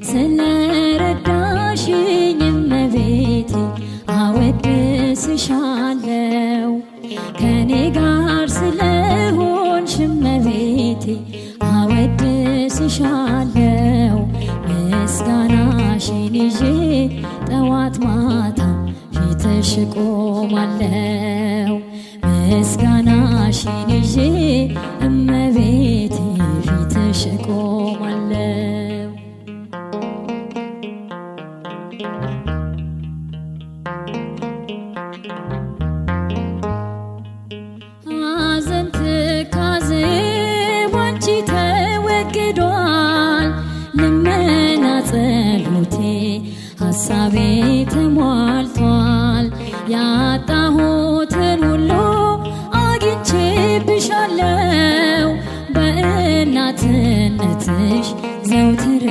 ስለረዳሽኝ እመቤቴ አወድስሻለሁ። ከኔ ጋር ስለሆንሽ እመቤቴ አወድስሻለሁ። ምስጋናሽን ይዤ ጠዋት ማታ ፊትሽ ቆማለሁ። ምስጋናሽን ይዤ እመቤቴ ፊትሽ ቆማለሁ። ሐዘን ትካዜ ባንቺ ተወግዷል። ልመና ጸሎቴ ሐሳቤ ተሟልቷል። ያጣሁትን ሁሉ አግኝቼብሻለሁ። በእናትነትሽ ዘውትር